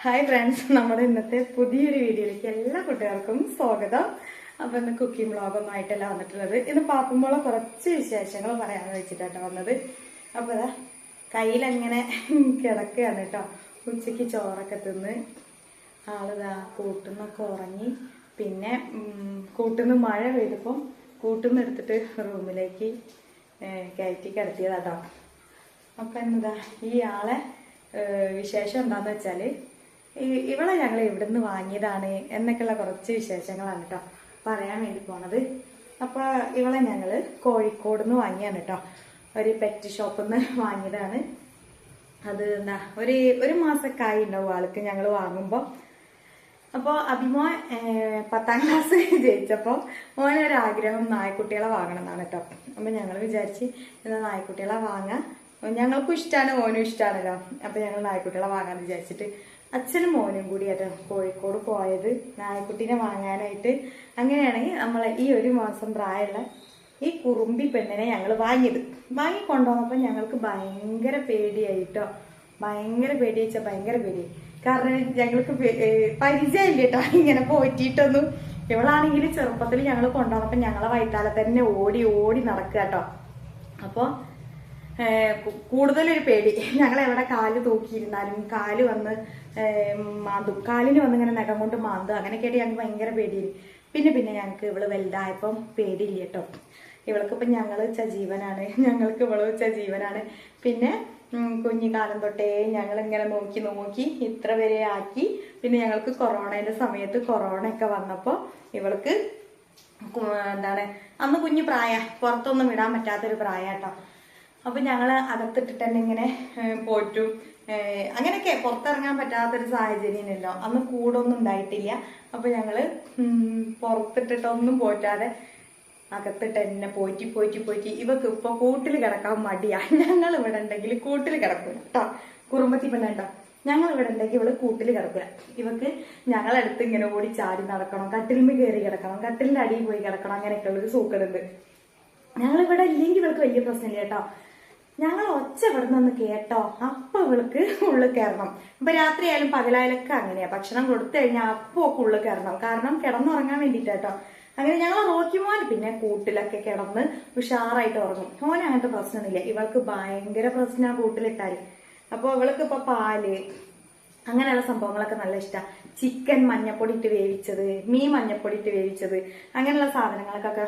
Hi friends, നമ്മുടെ ഇന്നത്തെ പുതിയൊരു വീഡിയോയിലേക്ക് എല്ലാ കുട്ടികൾക്കും സ്വാഗതം. അപ്പൊ ഇന്ന് കുക്കിംഗ് വ്ളോഗൊന്നായിട്ടല്ല വന്നിട്ടുള്ളത്. ഇന്ന് പാപ്പുമ്പോളെ കുറച്ച് വിശേഷങ്ങൾ പറയാന്ന് വെച്ചിട്ടാണ് വന്നത്. അപ്പൊ കയ്യിലങ്ങനെ കിടക്കുകയാണ് കേട്ടോ. ഉച്ചക്ക് ചോറൊക്കെ തിന്ന് ആളിതാ കൂട്ടുന്നൊക്കെ ഉറങ്ങി. പിന്നെ കൂട്ടുന്ന് മഴ പെയ്തപ്പം കൂട്ടുന്ന് എടുത്തിട്ട് റൂമിലേക്ക് കയറ്റി കിടത്തിയതാട്ടോ. അപ്പൊ എന്താ ഈ ആളെ വിശേഷം എന്താന്ന് വെച്ചാല്, ഇവളെ ഞങ്ങൾ എവിടുന്ന് വാങ്ങിയതാണ് എന്നൊക്കെയുള്ള കുറച്ച് വിശേഷങ്ങളാണ് കേട്ടോ പറയാൻ വേണ്ടി പോണത്. അപ്പൊ ഇവളെ ഞങ്ങള് കോഴിക്കോട് നിന്ന് വാങ്ങിയാണ് കേട്ടോ. ഒരു പെറ്റ് ഷോപ്പിൽ നിന്ന് വാങ്ങിയതാണ്. അത് എന്താ ഒരു മാസക്കായി ഉണ്ടാവും ആൾക്ക് ഞങ്ങൾ വാങ്ങുമ്പോ. അപ്പോൾ അഭിമോൻ 10ാം ക്ലാസ് ജയിച്ചപ്പോൾ മോനൊരാഗ്രഹം നായ്ക്കുട്ടികളെ വാങ്ങണം എന്നാണ് കേട്ടോ. അപ്പൊ ഞങ്ങൾ വിചാരിച്ച് എന്താ നായ്ക്കുട്ടികളെ വാങ്ങാം, ഞങ്ങൾക്കും ഇഷ്ടമാണ് മോനും ഇഷ്ടമാണല്ലോ. അപ്പൊ ഞങ്ങൾ നായ്ക്കുട്ടികളെ വാങ്ങാന്ന് വിചാരിച്ചിട്ട് അച്ഛനും മോനും കൂടിയാട്ടോ കോഴിക്കോട് പോയത് നായ്ക്കുട്ടീനെ വാങ്ങാനായിട്ട്. അങ്ങനെയാണെങ്കിൽ നമ്മളെ ഈ ഒരു മാസം പ്രായമുള്ള ഈ കുറുമ്പി പെണ്ണിനെ ഞങ്ങൾ വാങ്ങിക്കൊണ്ടുവന്നപ്പോൾ ഞങ്ങൾക്ക് ഭയങ്കര പേടിയായിട്ടോ. ഭയങ്കര പേടിയാച്ചാൽ ഭയങ്കര പേടി. കാരണം ഞങ്ങൾക്ക് പരിചയമില്ല കേട്ടോ ഇങ്ങനെ പോറ്റിയിട്ടൊന്നും. ഇവളാണെങ്കിൽ ചെറുപ്പത്തിൽ ഞങ്ങൾ കൊണ്ടുവന്നപ്പോൾ ഞങ്ങളെ വൈത്താലെ തന്നെ ഓടി ഓടി നടക്കുക കേട്ടോ. അപ്പോൾ കൂടുതലൊരു പേടി. ഞങ്ങൾ എവിടെ കാല് തൂക്കിയിരുന്നാലും കാല് വന്ന് മാന്തും, കാലിന് വന്ന് ഇങ്ങനെ നഖം കൊണ്ട് മാന്തും. അങ്ങനെയൊക്കെയായിട്ട് ഞങ്ങൾക്ക് ഭയങ്കര പേടിയായിരുന്നു. പിന്നെ ഞങ്ങൾക്ക് ഇവള് വലുതായപ്പം പേടിയില്ല കേട്ടോ. ഇവൾക്കിപ്പം ഞങ്ങൾ വെച്ച ജീവനാണ്, ഞങ്ങൾക്ക് ഇവള് വെച്ച ജീവനാണ്. പിന്നെ കുഞ്ഞിക്കാലം തൊട്ടേ ഞങ്ങൾ ഇങ്ങനെ നോക്കി ഇത്ര വരെ ആക്കി. പിന്നെ ഞങ്ങൾക്ക് കൊറോണയുടെ സമയത്ത് കൊറോണയൊക്കെ വന്നപ്പോൾ ഇവൾക്ക് എന്താണ് അന്ന് കുഞ്ഞു പുറത്തൊന്നും വിടാൻ പറ്റാത്തൊരു കേട്ടോ. അപ്പൊ ഞങ്ങള് അകത്തിട്ടിട്ട് തന്നെ ഇങ്ങനെ പോറ്റും. അങ്ങനെയൊക്കെ പുറത്തിറങ്ങാൻ പറ്റാത്തൊരു സാഹചര്യമല്ലോ. അന്ന് കൂടൊന്നും ഉണ്ടായിട്ടില്ല. അപ്പൊ ഞങ്ങള് പുറത്തിട്ടിട്ടൊന്നും പോറ്റാതെ അകത്തിട്ട് തന്നെ പോറ്റി ഇവക്ക് ഇപ്പൊ കൂട്ടിൽ കിടക്കാൻ മടിയാ. ഞങ്ങൾ ഇവിടെ ഉണ്ടെങ്കിൽ കൂട്ടിൽ കിടക്കൂല കേട്ടോ. കുറുമ്പത്തി പെണ്ണുണ്ടോ, ഞങ്ങൾ ഇവിടെ ഉണ്ടെങ്കിൽ ഇവള് കൂട്ടിൽ കിടക്കൂല. ഇവക്ക് ഞങ്ങളടുത്ത് ഇങ്ങനെ ഓടി ചാടി നടക്കണം, കട്ടിലിന് കയറി കിടക്കണം, കട്ടിലിന്റെ അടിയിൽ പോയി കിടക്കണം. അങ്ങനെയൊക്കെ ഉള്ളൊരു സൂക്കടുണ്ട്. ഞങ്ങൾ ഇവിടെ ഇല്ലെങ്കിൽ ഇവൾക്ക് വലിയ പ്രശ്നമില്ല കേട്ടോ. ഞങ്ങൾ ഒച്ച ഇവിടെ നിന്ന് കേട്ടോ അപ്പൊ ഇവൾക്ക് ഉള്ളിൽ കയറണം. ഇപ്പൊ രാത്രിയായാലും പകലായാലൊക്കെ അങ്ങനെയാ. ഭക്ഷണം കൊടുത്തു കഴിഞ്ഞാൽ അപ്പൊ ഒക്കെ ഉള്ളിൽ കയറണം. കാരണം കിടന്നുറങ്ങാൻ വേണ്ടിട്ടാട്ടോ. അങ്ങനെ ഞങ്ങൾ നോക്കിമോൻ പിന്നെ കൂട്ടിലൊക്കെ കിടന്ന് ഉഷാറായിട്ട് ഉറങ്ങും. മോൻ അങ്ങനത്തെ പ്രശ്നമൊന്നുമില്ല. ഇവൾക്ക് ഭയങ്കര പ്രശ്നമാണ് കൂട്ടിലിട്ടാല്. അപ്പൊ ഇവൾക്ക് ഇപ്പൊ പാല് അങ്ങനെയുള്ള സംഭവങ്ങളൊക്കെ നല്ല ഇഷ്ടമാണ്. ചിക്കൻ മഞ്ഞപ്പൊടി ഇട്ട് വേവിച്ചത്, മീൻ മഞ്ഞപ്പൊടി ഇട്ട് വേവിച്ചത്, അങ്ങനെയുള്ള സാധനങ്ങൾക്കൊക്കെ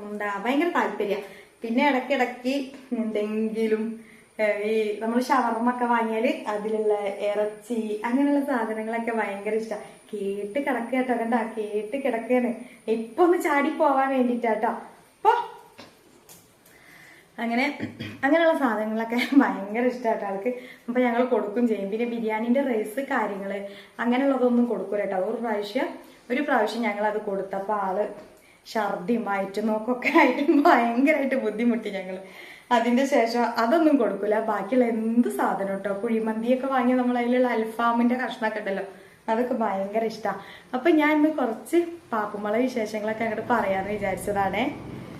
എന്താ ഭയങ്കര താല്പര്യം. പിന്നെ ഇടയ്ക്കിടയ്ക്ക് എന്തെങ്കിലും ഈ നമ്മൾ ഷവർമ്മൊക്കെ വാങ്ങിയാല് അതിലുള്ള ഇറച്ചി അങ്ങനെയുള്ള സാധനങ്ങളൊക്കെ ഭയങ്കര ഇഷ്ടം. കേട്ട് കിടക്കേട്ടോ, കണ്ട കേട്ട് കിടക്കാണ്. ഇപ്പൊ ഒന്ന് ചാടി പോവാൻ വേണ്ടിട്ടാട്ടോ. അപ്പൊ അങ്ങനെയുള്ള സാധനങ്ങളൊക്കെ ഭയങ്കര ഇഷ്ടമായിട്ടോ ആൾക്ക്. അപ്പൊ ഞങ്ങൾ കൊടുക്കും ചെയ്യും. പിന്നെ ബിരിയാണിന്റെ റൈസ് കാര്യങ്ങള് അങ്ങനെയുള്ളതൊന്നും കൊടുക്കൂല കേട്ടോ. ഒരു പ്രാവശ്യം ഞങ്ങൾ അത് കൊടുത്തപ്പോ ആള് ഛർദി വയറ്റുനോക്കൊക്കെ ആയിട്ട് ഭയങ്കരമായിട്ട് ബുദ്ധിമുട്ടി ഞങ്ങള്. അതിന്റെ ശേഷം അതൊന്നും കൊടുക്കൂല. ബാക്കിയുള്ള എന്ത് സാധനം കേട്ടോ, കുഴിമന്തിയൊക്കെ വാങ്ങി നമ്മൾ അതിലുള്ള അൽഫാമിന്റെ കഷ്ണമൊക്കെ ഉണ്ടല്ലോ, അതൊക്കെ ഭയങ്കര ഇഷ്ടമാണ്. അപ്പൊ ഞാൻ ഇന്ന് കുറച്ച് പാപ്പുമള വിശേഷങ്ങളൊക്കെ അങ്ങോട്ട് പറയാന്ന് വിചാരിച്ചതാണേ.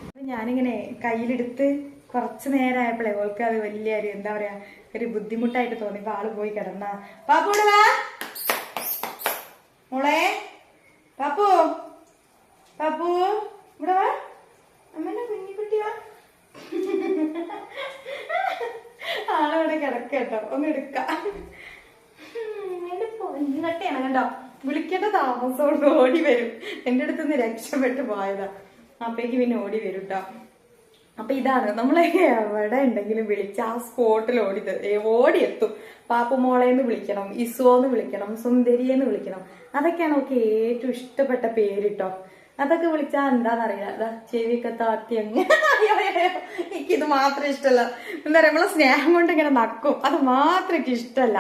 അപ്പൊ ഞാനിങ്ങനെ കയ്യിലെടുത്ത് കുറച്ച് നേരമായപ്പോഴേ ഓൾക്ക് അത് വലിയൊരു എന്താ പറയാ ഒരു ബുദ്ധിമുട്ടായിട്ട് തോന്നിയപ്പോ ആള് പോയി കിടന്ന. പാപ്പു മോളെ, പാപ്പു ഇവിടെ വാ, അമ്മേനെ കുഞ്ഞിക്കുട്ടിയാ. ആളിവിടെ കിടക്കട്ടോ, ഒന്ന് എടുക്കാം. എന്റെ പൊന്നിനൊക്കെയാണ് കണ്ടോ, വിളിക്കേണ്ട താമസമുണ്ട് ഓടി വരും. എന്റെ അടുത്തുനിന്ന് രക്ഷപ്പെട്ടു പോയതാ. അപ്പേക്ക് പിന്നെ ഓടി വരും കേട്ടോ. അപ്പൊ ഇതാണ് നമ്മളെ എവിടെ ഉണ്ടെങ്കിലും വിളിച്ച് ആ സ്പോട്ടിൽ ഓടിയെത്തും. പാപ്പുമോളേന്ന് വിളിക്കണം, ഇസുവോന്ന് വിളിക്കണം, സുന്ദരിയെന്ന് വിളിക്കണം. അതൊക്കെയാണ് ഒക്കെ ഏറ്റവും ഇഷ്ടപ്പെട്ട പേരിട്ടോ. അതൊക്കെ വിളിച്ചാ എന്താന്നറിയില്ല, ചെവിയൊക്കെ താത്തി അങ്ങനെ. എനിക്കിത് മാത്രം ഇഷ്ടമല്ല. എന്താ പറയാ, നമ്മളെ സ്നേഹം കൊണ്ട് ഇങ്ങനെ നക്കും, അത് മാത്രം എനിക്ക് ഇഷ്ടമല്ല.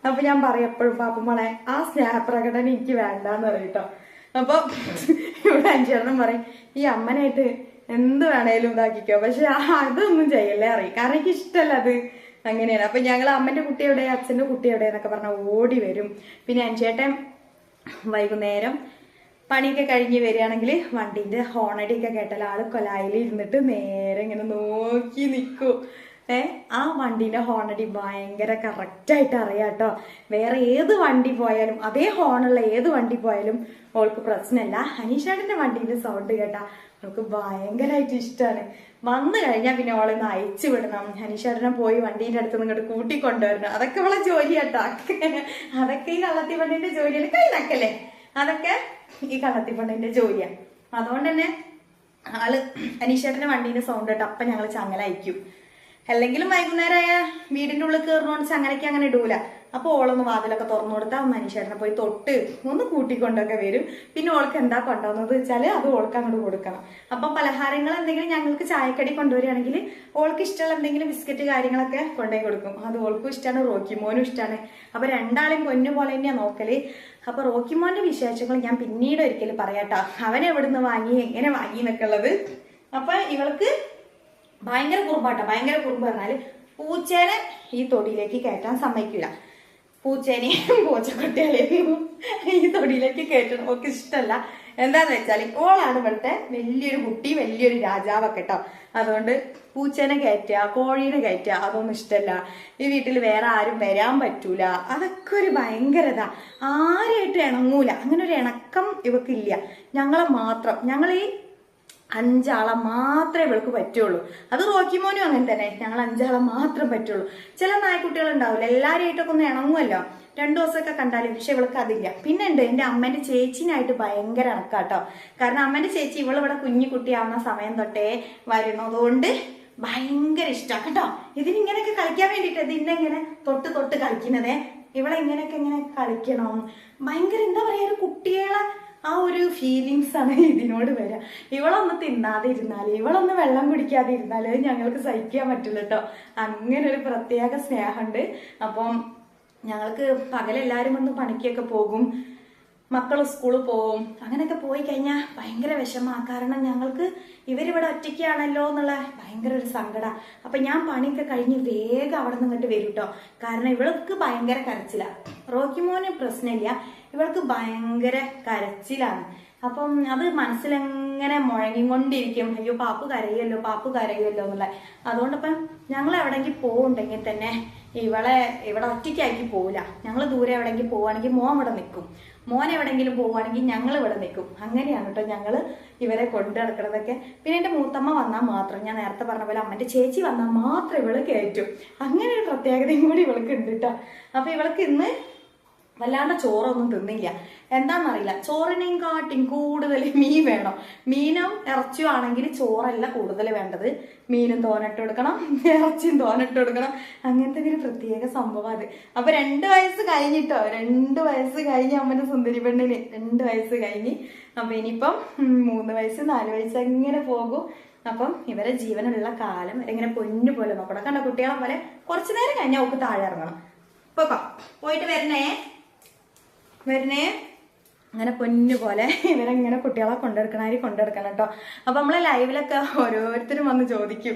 അപ്പൊ ഞാൻ പറയും എപ്പോഴും പാപ്പുമോളെ ആ സ്നേഹപ്രകടനം എനിക്ക് വേണ്ടാന്ന് പറയും കേട്ടോ. അപ്പൊ ഇവിടെ അഞ്ചേട്ടൻ പറയും ഈ അമ്മനായിട്ട് എന്ത് വേണേലും ഇതാക്കിക്കോ, പക്ഷെ അതൊന്നും ചെയ്യല്ലേ അറിയും. കാരണം എനിക്ക് ഇഷ്ടമല്ല അത്. അങ്ങനെയാണ്. അപ്പൊ ഞങ്ങൾ അമ്മന്റെ കുട്ടി എവിടെ, അച്ഛന്റെ കുട്ടി എവിടെ എന്നൊക്കെ പറഞ്ഞാൽ ഓടി വരും. പിന്നെ അഞ്ചേട്ടൻ വൈകുന്നേരം പണിയൊക്കെ കഴിഞ്ഞ് വരികയാണെങ്കിൽ വണ്ടീന്റെ ഹോണടിയൊക്കെ കേട്ടാൽ ആള് കൊലായിൽ ഇരുന്നിട്ട് നേരെ ഇങ്ങനെ നോക്കി നിൽക്കും. ആ വണ്ടീന്റെ ഹോണടി ഭയങ്കര കറക്റ്റായിട്ട് അറിയാം കേട്ടോ. വേറെ ഏത് വണ്ടി പോയാലും അതേ ഹോണുള്ള ഏത് വണ്ടി പോയാലും അവൾക്ക് പ്രശ്നമില്ല. അനീഷേട്ടന്റെ വണ്ടീന്റെ സൗണ്ട് കേട്ടാ അവൾക്ക് ഭയങ്കരമായിട്ട് ഇഷ്ടമാണ്. വന്നു കഴിഞ്ഞാൽ പിന്നെ അവളെ ഒന്ന് അയച്ചു വിടണം, അനീഷേട്ടനെ പോയി വണ്ടീന്റെ അടുത്ത് നിങ്ങോട്ട് കൂട്ടിക്കൊണ്ടുവരണം. അതൊക്കെ അവളെ ജോലിയാട്ടാ. അതൊക്കെ ഈ കള്ളത്തി പെണ്ണിന്റെ ജോലിയാണ്. കൈ നക്കല്ലേ, അതൊക്കെ ഈ കള്ളത്തി പെണ്ണിന്റെ ജോലിയാണ്. അതുകൊണ്ട് തന്നെ ആള് അനീഷേട്ടന്റെ വണ്ടീന്റെ സൗണ്ട് കേട്ടോ അപ്പൊ ഞങ്ങൾ ചങ്ങല അയക്കും. അല്ലെങ്കിലും വൈകുന്നേരമായ വീടിന്റെ ഉള്ളിൽ കയറുന്നോണ്ട് ചങ്ങലയ്ക്ക് അങ്ങനെ ഇടൂല. അപ്പൊ ഓളൊന്ന് വാതിലൊക്കെ തുറന്നു കൊടുത്താൽ മനുഷ്യരനെ പോയി തൊട്ട് ഒന്ന് കൂട്ടിക്കൊണ്ടൊക്കെ വരും. പിന്നെ ഓൾക്ക് എന്താ കൊണ്ടുവന്നത് വെച്ചാല് അത് ഓൾക്ക് അങ്ങോട്ട് കൊടുക്കണം. അപ്പൊ പലഹാരങ്ങൾ എന്തെങ്കിലും ഞങ്ങൾക്ക് ചായക്കടി കൊണ്ടുവരികയാണെങ്കിൽ ഓൾക്ക് ഇഷ്ടമുള്ള എന്തെങ്കിലും ബിസ്ക്കറ്റ് കാര്യങ്ങളൊക്കെ കൊണ്ടുപോയി കൊടുക്കും. അത് ഓൾക്കും ഇഷ്ടമാണ്, റോക്കിമോനും ഇഷ്ടമാണ്. അപ്പൊ രണ്ടാളും പൊന്നു പോലെ തന്നെയാ നോക്കല്. അപ്പൊ റോക്കിമോന്റെ വിശേഷങ്ങൾ ഞാൻ പിന്നീട് ഒരിക്കലും പറയാട്ടോ, അവൻ എവിടുന്ന് വാങ്ങി എങ്ങനെ വാങ്ങി എന്നൊക്കെ ഉള്ളത്. അപ്പൊ ഇവൾക്ക് ഭയങ്കര കുറുമ്പാട്ടോ. ഭയങ്കര കുറുമ്പ് പറഞ്ഞാല് പൂച്ചേനെ ഈ തൊടിയിലേക്ക് കയറ്റാൻ സമ്മതിക്കില്ല. പൂച്ചേനെയും പൂച്ചക്കുട്ടികളെയും ഈ തൊടിയിലേക്ക് കയറ്റണം ഓൾക്ക് ഇഷ്ടമല്ല. എന്താന്ന് വെച്ചാൽ ഓളാണ് ഇവിടുത്തെ വലിയൊരു കുട്ടി, വലിയൊരു രാജാവൊക്കെ കേട്ടോ. അതുകൊണ്ട് പൂച്ചേനെ കയറ്റുക, കോഴീനെ കയറ്റുക അതൊന്നും ഇഷ്ടമല്ല. ഈ വീട്ടിൽ വേറെ ആരും വരാൻ പറ്റൂല. അതൊക്കെ ഒരു ഭയങ്കരതാ. ആരായിട്ട് ഇണങ്ങൂല. അങ്ങനെ ഒരു ഇണക്കം ഇവക്കില്ല. ഞങ്ങളെ മാത്രം, ഞങ്ങൾ ഈ 5 ആളെ മാത്രമേ ഇവൾക്ക് പറ്റുള്ളൂ. അത് റോക്കിമോനും അങ്ങനെ തന്നെ. ഞങ്ങൾ 5 ആളെ മാത്രം പറ്റുള്ളൂ. ചില നായ്ക്കുട്ടികൾ ഉണ്ടാവില്ല, എല്ലാവരുമായിട്ടൊക്കെ ഒന്ന് ഇണങ്ങുമല്ലോ 2 ദിവസമൊക്കെ കണ്ടാലും. പക്ഷെ ഇവൾക്ക് അതില്ല. പിന്നെ ഉണ്ട് എൻ്റെ അമ്മേന്റെ ചേച്ചിനായിട്ട് ഭയങ്കര ഇണക്കാട്ടോ. കാരണം അമ്മേന്റെ ചേച്ചി ഇവളിവിടെ കുഞ്ഞു കുട്ടിയാവുന്ന സമയം തൊട്ടേ വരുന്നതുകൊണ്ട് ഭയങ്കര ഇഷ്ടമാണ് കേട്ടോ. ഇതിനിങ്ങനെയൊക്കെ കളിക്കാൻ വേണ്ടിയിട്ട് ഇതിന്നെ ഇങ്ങനെ തൊട്ട് തൊട്ട് കളിക്കുന്നതേ. ഇവളെ ഇങ്ങനെയൊക്കെ ഇങ്ങനെ കളിക്കണം. ഭയങ്കര എന്താ പറയാ, ഒരു കുട്ടികളെ ആ ഒരു ഫീലിങ്സ് ആണ് ഇതിനോട് വരിക. ഇവളൊന്ന് തിന്നാതെ ഇരുന്നാല്, ഇവളൊന്ന് വെള്ളം കുടിക്കാതെ ഇരുന്നാല് ഞങ്ങൾക്ക് സഹിക്കാൻ പറ്റില്ല കേട്ടോ. അങ്ങനെ ഒരു പ്രത്യേക സ്നേഹമുണ്ട്. അപ്പം ഞങ്ങൾക്ക് പകലെല്ലാവരും വന്ന് പണിക്കൊക്കെ പോകും, മക്കൾ സ്കൂളിൽ പോവും. അങ്ങനെയൊക്കെ പോയി കഴിഞ്ഞാൽ ഭയങ്കര വിഷമമാണ്. കാരണം ഞങ്ങൾക്ക് ഇവരിവിടെ ഒറ്റയ്ക്കാണല്ലോ എന്നുള്ള ഭയങ്കര ഒരു സങ്കടം. അപ്പൊ ഞാൻ പണിയൊക്കെ കഴിഞ്ഞ് വേഗം അവിടെ നിന്ന് ഇങ്ങോട്ട് വരും കേട്ടോ. കാരണം ഇവൾക്ക് ഭയങ്കര കരച്ചിലാണ്. റോക്കിമോന് പ്രശ്നമില്ല, ഇവൾക്ക് ഭയങ്കര കരച്ചിലാണ്. അപ്പം അത് മനസ്സിലെങ്ങനെ മുഴങ്ങിക്കൊണ്ടിരിക്കും, അയ്യോ പാപ്പു കരയുമല്ലോ, പാപ്പു കരയുമല്ലോ എന്നുള്ള. അതുകൊണ്ടിപ്പം ഞങ്ങൾ എവിടെയെങ്കിൽ പോവുണ്ടെങ്കിൽ തന്നെ ഇവിടെ ഒറ്റയ്ക്കാക്കി പോവില്ല. ഞങ്ങൾ ദൂരെ എവിടെയെങ്കിൽ പോവുകയാണെങ്കിൽ മോൻ ഇവിടെ നിൽക്കും, മോൻ എവിടെയെങ്കിലും പോവുകയാണെങ്കിൽ ഞങ്ങൾ ഇവിടെ നിൽക്കും. അങ്ങനെയാണ് കേട്ടോ ഞങ്ങൾ ഇവരെ കൊണ്ടു നടക്കുന്നതൊക്കെ. പിന്നെ എൻ്റെ മൂത്തമ്മ വന്നാൽ മാത്രം, ഞാൻ നേരത്തെ പറഞ്ഞ പോലെ അമ്മൻ്റെ ചേച്ചി വന്നാൽ മാത്രം ഇവള് കയറ്റും. അങ്ങനെ ഒരു പ്രത്യേകതയും കൂടി ഇവൾക്ക് ഉണ്ട് കേട്ടോ. അപ്പൊ ഇവൾക്ക് ഇന്ന് വല്ലാണ്ട് ചോറൊന്നും തിന്നില്ല. എന്താണെന്നറിയില്ല, ചോറിനെയും കാട്ടിയും കൂടുതൽ മീൻ വേണം. മീനും ഇറച്ചിയും ആണെങ്കിൽ ചോറല്ല കൂടുതൽ വേണ്ടത്, മീനും തോനിട്ട് കൊടുക്കണം, ഇറച്ചിയും തോനിട്ട് കൊടുക്കണം. അങ്ങനത്തെ ഒരു പ്രത്യേക സംഭവം അത്. അപ്പൊ 2 വയസ്സ് കഴിഞ്ഞിട്ടോ, 2 വയസ്സ് കഴിഞ്ഞ് അമ്മന്റെ സുന്ദരി പെണ്ണിന് 2 വയസ്സ് കഴിഞ്ഞ്. അപ്പൊ ഇനിയിപ്പം 3 വയസ്സ് 4 വയസ്സ് അങ്ങനെ പോകും. അപ്പം ഇവരെ ജീവനുള്ള കാലം ഇങ്ങനെ പൊന്നു പോലെ നോക്കണം. കണ്ട കുട്ടികളെ പോലെ കുറച്ചു നേരം കഴിഞ്ഞാൽ അവൾക്ക് താഴെ ഇറങ്ങണം. പോക്കോ, പോയിട്ട് വരണേ. അങ്ങനെ പൊന്നു പോലെ ഇവരെങ്ങനെ കുട്ടികളെ കൊണ്ടെടുക്കണം കേട്ടോ. അപ്പൊ നമ്മളെ ലൈവിലൊക്കെ ഓരോരുത്തരും വന്ന് ചോദിക്കും,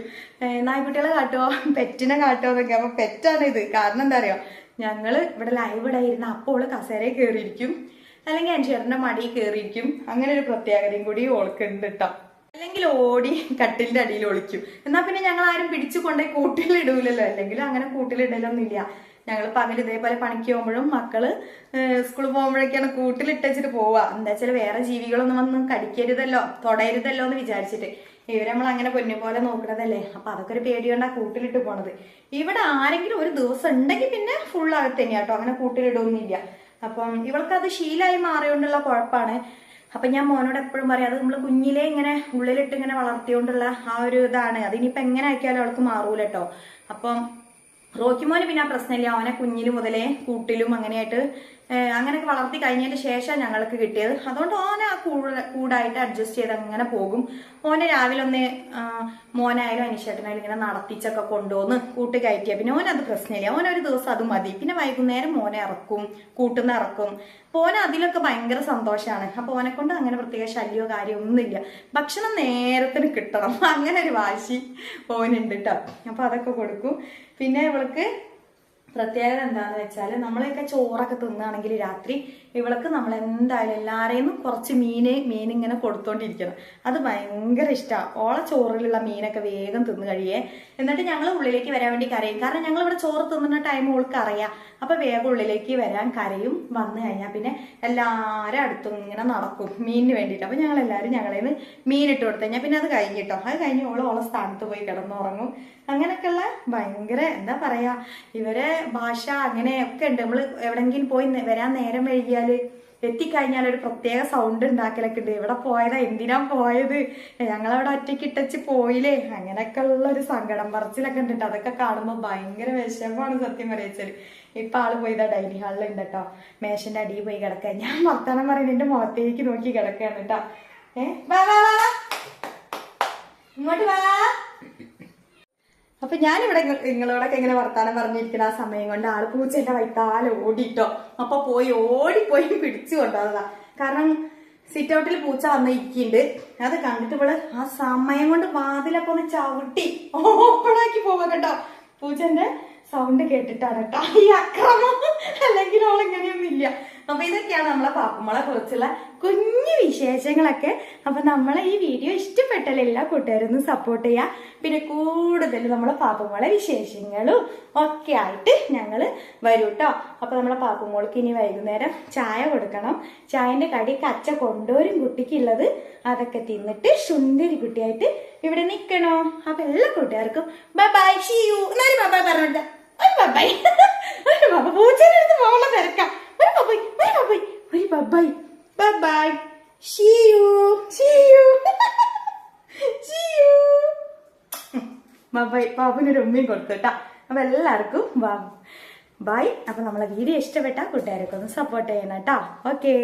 നായ്ക്കുട്ടികളെ കാട്ടുമോ, പെറ്റിനെ കാട്ടുമോ എന്നൊക്കെ. അപ്പൊ പെറ്റാണ് ഇത്. കാരണം എന്താ അറിയോ, ഞങ്ങള് ഇവിടെ ലൈവ് ഇടായിരുന്ന അപ്പോൾ കസേരയിൽ കയറിയിരിക്കും, അല്ലെങ്കിൽ അഞ്ചേട്ടന്റെ മടിയിൽ കയറിയിരിക്കും. അങ്ങനെ ഒരു പ്രത്യേകതയും കൂടി ഓൾക്കുണ്ട് കേട്ടോ. അല്ലെങ്കിൽ ഓടി കട്ടിലിന്റെ അടിയിൽ ഒളിക്കും. എന്നാ പിന്നെ ഞങ്ങൾ ആരും പിടിച്ചു കൊണ്ടേ കൂട്ടിലിടൂലല്ലോ. അല്ലെങ്കിൽ അങ്ങനെ കൂട്ടിലിടലൊന്നുമില്ല. ഞങ്ങൾ പകൽ ഇതേപോലെ പണിക്ക് പോകുമ്പോഴും മക്കള് സ്കൂളിൽ പോകുമ്പോഴൊക്കെയാണ് കൂട്ടിലിട്ടച്ചിട്ട് പോവുക. എന്താ വെച്ചാൽ വേറെ ജീവികളൊന്നും വന്ന് കടിക്കരുതല്ലോ, തൊടയരുതല്ലോ എന്ന് വിചാരിച്ചിട്ട്. ഇവരെ നമ്മൾ അങ്ങനെ പൊന്നു പോലെ നോക്കണതല്ലേ. അപ്പൊ അതൊക്കെ ഒരു പേടി കൊണ്ടാ കൂട്ടിലിട്ട് പോണത്. ഇവിടെ ആരെങ്കിലും ഒരു ദിവസം ഉണ്ടെങ്കിൽ പിന്നെ ഫുൾ അകത്ത് തന്നെയാട്ടോ, അങ്ങനെ കൂട്ടിലിടൊന്നുമില്ല. അപ്പം ഇവൾക്കത് ശീലമായി മാറിയോണ്ടുള്ള കുഴപ്പമാണ്. അപ്പൊ ഞാൻ മോനോട് എപ്പോഴും പറയാം, അത് നമ്മൾ കുഞ്ഞിലെ ഇങ്ങനെ ഉള്ളിലിട്ട് ഇങ്ങനെ വളർത്തിയോണ്ടുള്ള ആ ഒരു ഇതാണ്. അതിനിപ്പോ എങ്ങനെ ആക്കിയാലും അവൾക്ക് മാറൂല കേട്ടോ. അപ്പം റോക്കിമോന് പിന്നെ ആ പ്രശ്നമില്ല. അവനെ കുഞ്ഞില് മുതലേ കൂട്ടിലും അങ്ങനെയായിട്ട് അങ്ങനെയൊക്കെ വളർത്തി കഴിഞ്ഞതിന് ശേഷം ഞങ്ങൾക്ക് കിട്ടിയത്. അതുകൊണ്ട് ഓനെ ആ കൂടായിട്ട് അഡ്ജസ്റ്റ് ചെയ്ത് അങ്ങനെ പോകും. ഓനെ രാവിലെ ഒന്ന് മോനായാലും അനിഷേട്ടനായാലും ഇങ്ങനെ നടത്തിച്ചൊക്കെ കൊണ്ടുവന്ന് കൂട്ട് കയറ്റിയ പിന്നെ ഓനത് പ്രശ്നമില്ല. ഓനൊരു ദിവസം അത് മതി. പിന്നെ വൈകുന്നേരം മോനെ ഇറക്കും, കൂട്ടുന്ന ഇറക്കും. ഓനെ അതിലൊക്കെ ഭയങ്കര സന്തോഷമാണ്. അപ്പൊ ഓനെ കൊണ്ട് അങ്ങനെ പ്രത്യേക ശല്യമോ കാര്യമോ ഒന്നുമില്ല. ഭക്ഷണം നേരത്തിന് കിട്ടണം, അങ്ങനെ ഒരു വാശി ഓനുണ്ട് കേട്ടോ. അപ്പൊ അതൊക്കെ കൊടുക്കും. പിന്നെ ഇവൾക്ക് പ്രത്യേകത എന്താന്ന് വെച്ചാൽ നമ്മളെയൊക്കെ ചോറൊക്കെ തിന്നുകയാണെങ്കിൽ രാത്രി ഇവൾക്ക് നമ്മൾ എന്തായാലും എല്ലാവരെയും കുറച്ച് മീൻ ഇങ്ങനെ കൊടുത്തോണ്ടിരിക്കണം. അത് ഭയങ്കര ഇഷ്ടമാണ്. ഓളെ ചോറിലുള്ള മീനൊക്കെ വേഗം തിന്നു കഴിയേ. എന്നിട്ട് ഞങ്ങൾ ഉള്ളിലേക്ക് വരാൻ വേണ്ടി കരയും. കാരണം ഞങ്ങൾ ഇവിടെ ചോറ് തിന്നുന്ന ടൈം ഓൾക്ക് അറിയാം. അപ്പൊ വേഗം ഉള്ളിലേക്ക് വരാൻ കരയും. വന്നു കഴിഞ്ഞാൽ പിന്നെ എല്ലാവരും അടുത്തും ഇങ്ങനെ നടക്കും മീനിന് വേണ്ടിയിട്ട്. അപ്പൊ ഞങ്ങൾ എല്ലാവരും ഞങ്ങളേന്ന് മീനിട്ട് കൊടുത്തു കഴിഞ്ഞാൽ പിന്നെ അത് കഴിഞ്ഞിട്ടോ. അത് കഴിഞ്ഞ് ഓളെ സ്ഥാനത്ത് പോയി കിടന്നുറങ്ങും. അങ്ങനെയൊക്കെയുള്ള ഭയങ്കര എന്താ പറയാ, ഇവരെ ഭാഷ അങ്ങനെയൊക്കെ ഉണ്ട്. നമ്മൾ എവിടെങ്കിലും പോയി വരാൻ നേരം വൈകിയാല് എത്തിക്കഴിഞ്ഞാൽ ഒരു പ്രത്യേക സൗണ്ട് ഉണ്ടാക്കലൊക്കെ ഉണ്ട്. എവിടെ പോയതാ, എന്തിനാ പോയത്, ഞങ്ങളവിടെ ഒറ്റയ്ക്ക് ഇട്ടച്ച് പോയില്ലേ, അങ്ങനെയൊക്കെ ഉള്ള ഒരു സങ്കടം പറച്ചിലൊക്കെ ഉണ്ട്. അതൊക്കെ കാണുമ്പോൾ ഭയങ്കര വിഷമമാണ് സത്യം പറയിച്ചാല്. ഇപ്പൊ ആള് പോയതാ ഡൈനിങ് ഹാളിലുണ്ട് കേട്ടോ. മേശന്റെ അടിയിൽ പോയി കിടക്കുക. ഞാൻ വർത്താനം പറയുന്നത് എന്റെ മുഖത്തേക്ക് നോക്കി കിടക്കുകയാണ് കേട്ടോ. വാ വാ വാ, ഇങ്ങോട്ട് വാ. അപ്പൊ ഞാനിവിടെ നിങ്ങളോടൊക്കെ ഇങ്ങനെ വർത്താനം പറഞ്ഞിരിക്കുന്ന ആ സമയം കൊണ്ട് ആള് പൂച്ചേന്റെ വൈത്താലെ ഓടിട്ടോ. അപ്പൊ ഓടിപ്പോയി പിടിച്ചു കൊണ്ടുവന്നതാ. കാരണം സിറ്റ് ഔട്ടിൽ പൂച്ച വന്ന് ഇരിക്കുന്നുണ്ട്. അത് കണ്ടിട്ട് ഇവള് ആ സമയം കൊണ്ട് വാതിലൊക്കെ ഒന്ന് ചവിട്ടി ഓപ്പണാക്കി പോവാ കേട്ടോ. പൂച്ചന്റെ സൗണ്ട് കേട്ടിട്ടാണ് കേട്ടോ ഈ അക്രമം. അല്ലെങ്കിൽ അവളിങ്ങനെയൊന്നും ഇല്ല. അപ്പൊ ഇതൊക്കെയാണ് നമ്മളെ പാപ്പുമ്മളെ കുറിച്ചുള്ള കുഞ്ഞു വിശേഷങ്ങളൊക്കെ. അപ്പൊ നമ്മളെ ഈ വീഡിയോ ഇഷ്ടപ്പെട്ടാൽ എല്ലാ കൂട്ടുകാരും ഒന്ന് സപ്പോർട്ട് ചെയ്യാം. പിന്നെ കൂടുതൽ നമ്മളെ പാപ്പുമ്മളെ വിശേഷങ്ങളും ഒക്കെ ആയിട്ട് ഞങ്ങള് വരും കേട്ടോ. അപ്പൊ നമ്മളെ പാപ്പുമ്മോൾക്ക് ഇനി വൈകുന്നേരം ചായ കൊടുക്കണം. ചായന്റെ കടി കച്ച കൊണ്ടോരും കുട്ടിക്കുള്ളത്. അതൊക്കെ തിന്നിട്ട് സുന്ദരി കുട്ടിയായിട്ട് ഇവിടെ നിക്കണോ. അപ്പൊ എല്ലാ കൂട്ടുകാർക്കും ബൈ ബൈ, സീ യു. എന്നാലും ബൈ ബൈ പറഞ്ഞിട്ട് ബൈ ബൈ. ഒരു ബൈ, പൂച്ചയുടെ അടുത്ത് പോകാനുള്ള തിരക്കാം. ഒരു ബൈ ഒരു bye bye bye, see you see you see you bye. പാപ്പനൊരു ഉമ്മയും കൊടുത്തുട്ടാ. അപ്പൊ എല്ലാവർക്കും ബൈ. അപ്പൊ നമ്മളെ വീഡിയോ ഇഷ്ടപ്പെട്ടാ കൂട്ടുകാരൊക്കെ ഒന്ന് സപ്പോർട്ട് ചെയ്യണം കേട്ടോ. ഓക്കേ.